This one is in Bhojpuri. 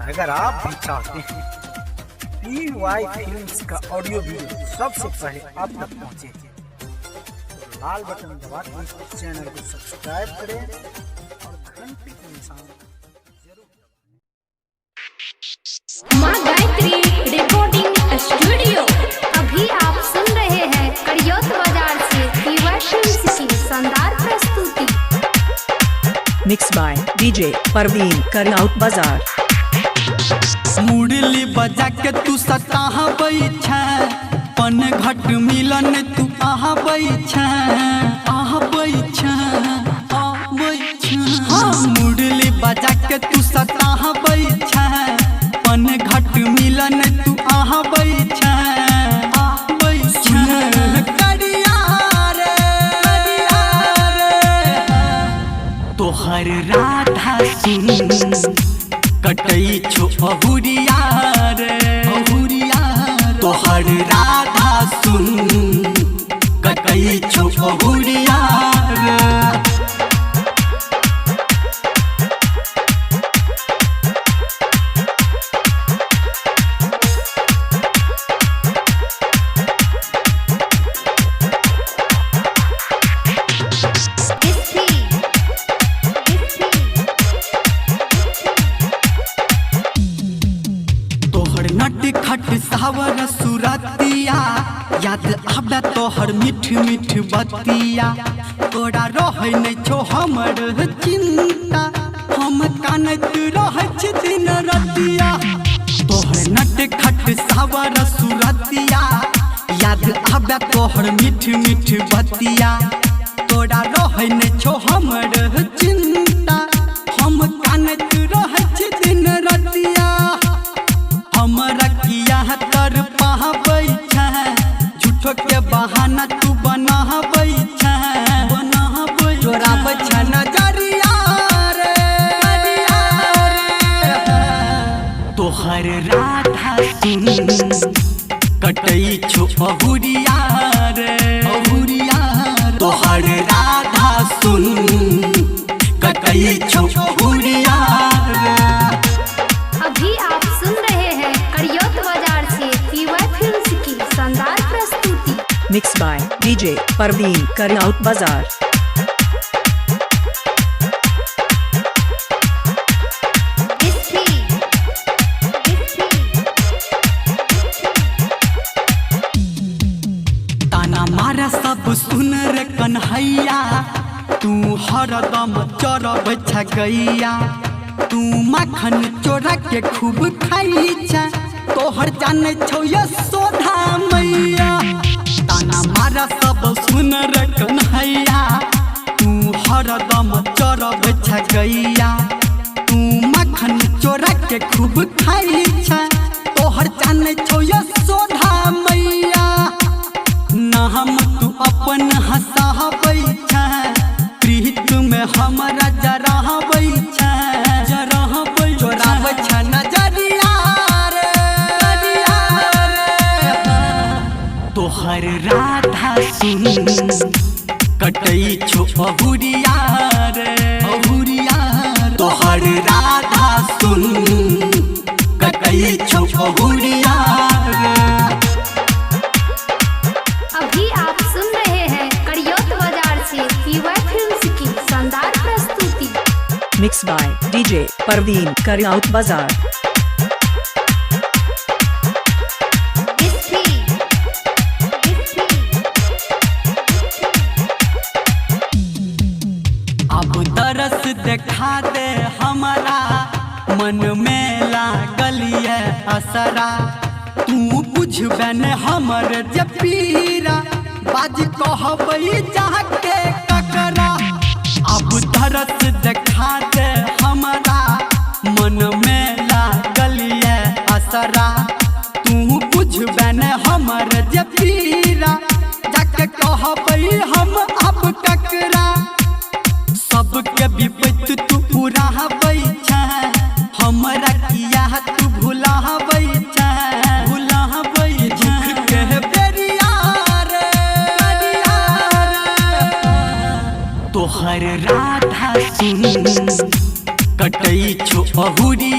अगर आप भी चाहते हैं PY फिल्म्स का ऑडियो वीडियो सबसे पहले आप तक पहुंचे तो लाल बटन दबा के चैनल को सब्सक्राइब करें और घंटी के निशान जरूर। माँ गायत्री रिकॉर्डिंग स्टूडियो। अभी आप सुन रहे हैं कड़ियोत बाजार से PY फिल्म्स की शानदार प्रस्तुति। Mixed by DJ परवीन करनाउत बाजार। मुरली बजा के तू सताहा बैठा पन घट मिलन तू आहा बैठा हाँ मुरली बजा के तू सताहा बैठा पन घट मिलन तू आहा बैठा तोहर राधा सुन कटई छो अहुरिया रे तोहर राधा सुन कटई छो अहुरिया रे। नट खट सावर सुरतिया याद आबे तोहर मीठ मीठ बतिया तोरा रहे नहीं छो हमर चिंता हम कानत रहे छी दिन रतिया तोहर नट खट सावर सुरतिया याद आबे तोहर मीठ मीठ बतिया तोरा रहे नहीं छो हमर चिंता हम कानत रहे छी दिन रतिया हमरा किया तर पहा बैठा झूठो के बहाना तू बना बैठा चोरा बच्चा नजरिया रे तोहर राधा सुन कटई छो अहुरिया रे तोहर राधा सुन कटई छो अहुरिया रे। अभी आप सुन रहे हैं कड़ियोत बाजार से PY फिल्म्स की शानदार प्रस्तुति। Mixed by DJ परवीन करनाउत बाजार। ताना मारा सब सुन रे कन्हैया तू हरदम चरब छगैया तू मखन चोरा के खूब खाई छा तोहर जाने छौ यशोदा मैया ताना मारा सब सुन रे कन्हैया तू हरदम चरब छगैया तू मखन चोरा के खूब खाई छा तोहर जाने छौ यशोदा मैया ना हम तू अपन हंसा बैठा प्रीत में हमारा जरा बैठा चोरा बच्चा नजरिया रे तोहर राधा सुन कटई छो अहुरिया रे तोहर राधा सुन कटई छो अहुरिया रे। अभी आप सुन रहे हैं कड़ियोत बाजार से PY फिल्म्स की शानदार प्रस्तुति। Mixed by DJ परवीन करनाउत बाजार। अब तरस देखा दे हमारा मन में लागल है असरा तू बुझबे न हमर जे पीरा बाज कहबै जाके ककरा अब तरस देखा दे हमारा मन में लागल है असरा तू बुझबे न हमर जे पीरा जाके कहबै हम अब ककरा सबके विपत्ति तू पूरा बैठा हमरा किया तू भूला बैठा के बेरिया रे तोहर राधा सुन कटई छो अहुरी